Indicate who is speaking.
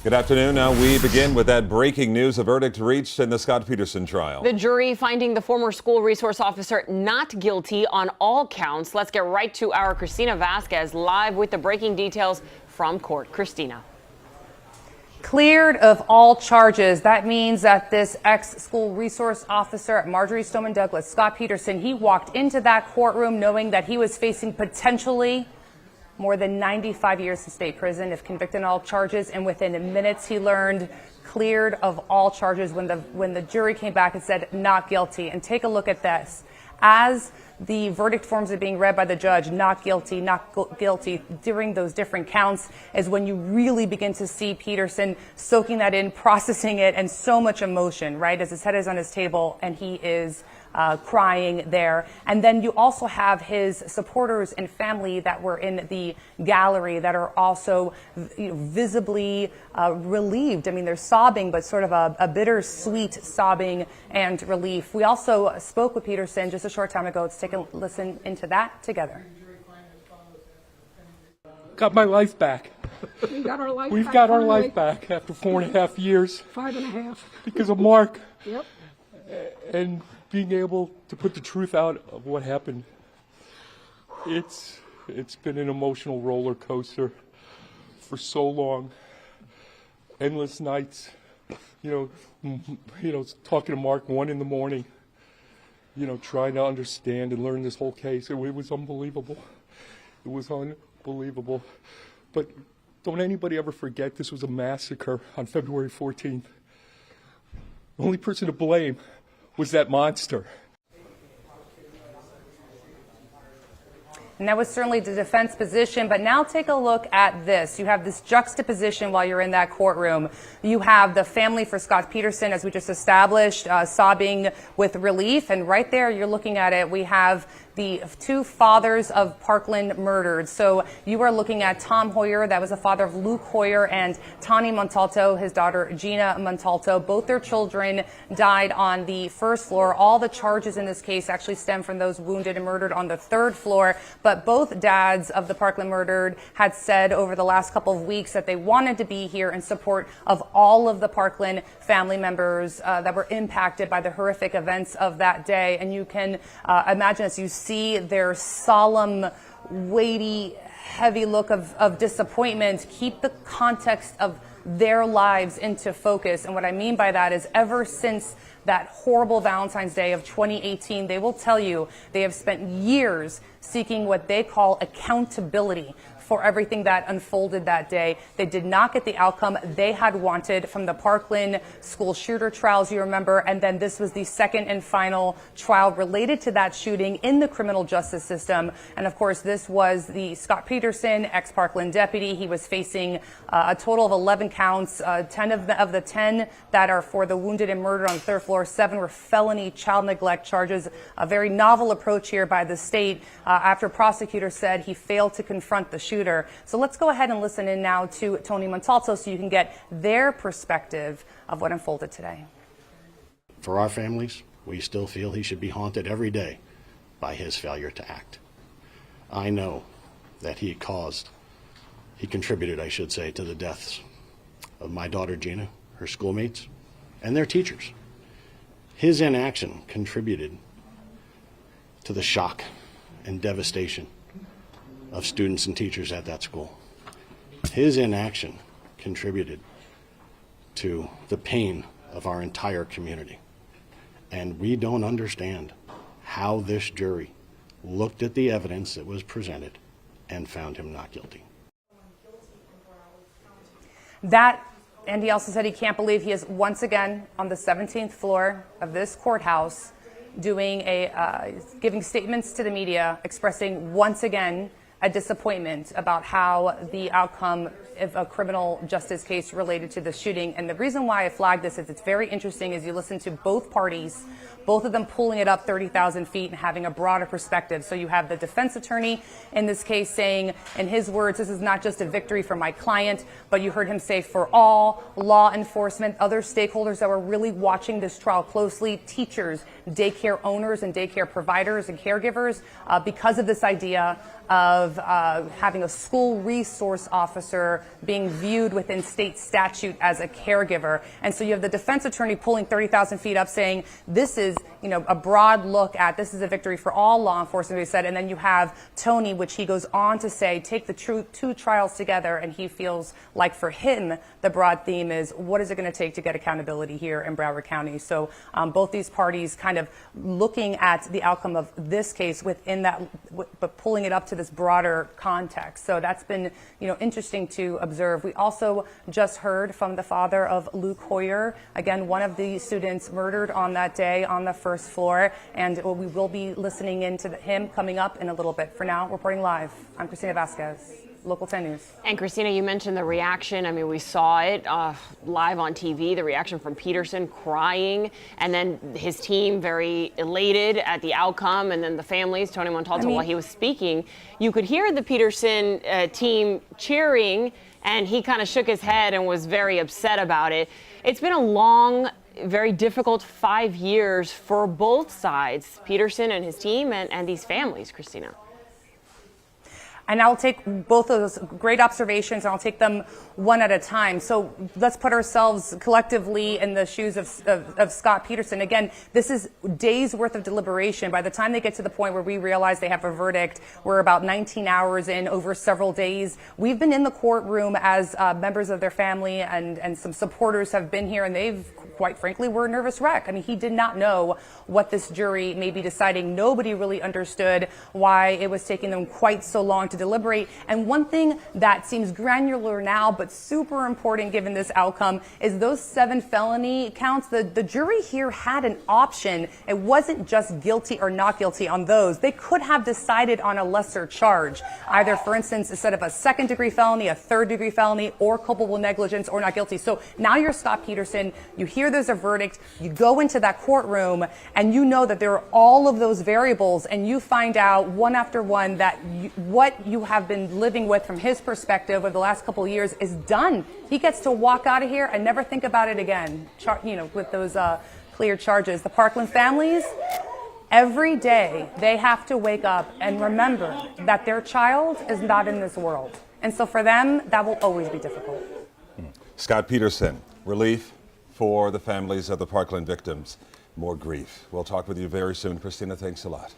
Speaker 1: Good afternoon. Now we begin with that breaking news. A verdict reached in the Scot Peterson trial.
Speaker 2: The jury finding the former school resource officer not guilty on all counts. Let's get right to our Christina Vasquez live with the breaking details from court. Christina.
Speaker 3: Cleared of all charges. That means that this ex-school resource officer at Marjory Stoneman Douglas, Scot Peterson, he walked into that courtroom knowing that he was facing potentially more than 95 years in state prison if convicted on all charges, and within minutes he learned cleared of all charges when the jury came back and said not guilty. And take a look at this. As the verdict forms are being read by the judge, not guilty, not guilty, during those different counts is when you really begin to see Peterson soaking that in, processing it, and so much emotion, right? As his head is on his table and he is crying there. And then you also have his supporters and family that were in the gallery that are also visibly relieved. I mean, they're sobbing, but sort of a bittersweet sobbing and relief. We also spoke with Peterson just a short time ago. Let's take a listen into that together.
Speaker 4: Got my life back.
Speaker 5: We got our life
Speaker 4: We've
Speaker 5: back.
Speaker 4: got our life back after 4.5 years.
Speaker 5: 5.5.
Speaker 4: Because of Mark.
Speaker 5: Yep.
Speaker 4: And being able to put the truth out of what happened. It's been an emotional roller coaster for so long. Endless nights, talking to Mark 1 in the morning, trying to understand and learn this whole case. It was unbelievable. It was unbelievable. But don't anybody ever forget this was a massacre on February 14th. The only person to blame was that monster.
Speaker 3: And that was certainly the defense position, but now take a look at this. You have this juxtaposition while you're in that courtroom. You have the family for Scot Peterson, as we just established, sobbing with relief, and right there you're looking at it. We have the two fathers of Parkland murdered. So you are looking at Tom Hoyer, that was the father of Luke Hoyer, and Tani Montalto, his daughter Gina Montalto. Both their children died on the first floor. All the charges in this case actually stem from those wounded and murdered on the third floor. But both dads of the Parkland murdered had said over the last couple of weeks that they wanted to be here in support of all of the Parkland family members that were impacted by the horrific events of that day. And you can imagine, as you see their solemn, weighty, heavy look of disappointment, keep the context of their lives into focus. And what I mean by that is ever since that horrible Valentine's Day of 2018, they will tell you they have spent years seeking what they call accountability for everything that unfolded that day. They did not get the outcome they had wanted from the Parkland school shooter trials, you remember, and then this was the second and final trial related to that shooting in the criminal justice system. And of course, this was the Scot Peterson, ex-Parkland deputy. He was facing a total of 11 counts, 10 of the 10 that are for the wounded and murdered on the third floor, 7 were felony child neglect charges. A very novel approach here by the state after prosecutors said he failed to confront the shooter. So let's go ahead and listen in now to Tani Montalto so you can get their perspective of what unfolded today.
Speaker 6: For our families, we still feel he should be haunted every day by his failure to act. I know that he contributed, I should say, to the deaths of my daughter Gina, her schoolmates, and their teachers. His inaction contributed to the shock and devastation of students and teachers at that school. His inaction contributed to the pain of our entire community. And we don't understand how this jury looked at the evidence that was presented and found him not guilty.
Speaker 3: And he also said he can't believe he is once again on the 17th floor of this courthouse doing giving statements to the media, expressing once again a disappointment about how the outcome of a criminal justice case related to the shooting. And the reason why I flagged this is it's very interesting as you listen to both parties, both of them pulling it up 30,000 feet and having a broader perspective. So you have the defense attorney in this case saying, in his words, this is not just a victory for my client, but you heard him say for all law enforcement, other stakeholders that were really watching this trial closely, teachers, daycare owners and daycare providers and caregivers, because of this idea of of having a school resource officer being viewed within state statute as a caregiver. And so you have the defense attorney pulling 30,000 feet up saying this is, you know, a broad look at this is a victory for all law enforcement, he said. And then you have Tony, which he goes on to say, take the two trials together, and he feels like for him the broad theme is what is it going to take to get accountability here in Broward County. So both these parties kind of looking at the outcome of this case within that, but pulling it up to this broader context. So that's been, you know, interesting to observe. We also just heard from the father of Luke Hoyer, again, one of the students murdered on that day on the first floor, and we will be listening in to him coming up in a little bit. For now, reporting live, I'm Christina Vasquez, Local 10 News.
Speaker 2: And Christina, you mentioned the reaction. I mean, we saw it live on TV, the reaction from Peterson crying, and then his team very elated at the outcome, and then the families, Tony Montalto, while he was speaking, you could hear the Peterson team cheering, and he kind of shook his head and was very upset about it. It's been a long, very difficult 5 years for both sides, Peterson and his team and these families, Christina.
Speaker 3: And I'll take both of those great observations and I'll take them one at a time. So let's put ourselves collectively in the shoes of Scot Peterson. Again, this is days worth of deliberation. By the time they get to the point where we realize they have a verdict, we're about 19 hours in over several days. We've been in the courtroom as members of their family, and some supporters have been here, and they've, quite frankly, were a nervous wreck. I mean, he did not know what this jury may be deciding. Nobody really understood why it was taking them quite so long to deliberate. And one thing that seems granular now, but super important given this outcome, is those 7 felony counts. The jury here had an option. It wasn't just guilty or not guilty on those. They could have decided on a lesser charge, either, for instance, instead of a 2nd-degree felony, a 3rd-degree felony, or culpable negligence or not guilty. So now you're Scot Peterson. You hear there's a verdict. You go into that courtroom and you know that there are all of those variables, and you find out one after one that what you have been living with from his perspective over the last couple of years is done. He gets to walk out of here and never think about it again, with those clear charges. The Parkland families, every day they have to wake up and remember that their child is not in this world. And so for them, that will always be difficult.
Speaker 1: Scot Peterson, relief for the families of the Parkland victims, more grief. We'll talk with you very soon. Christina, thanks a lot.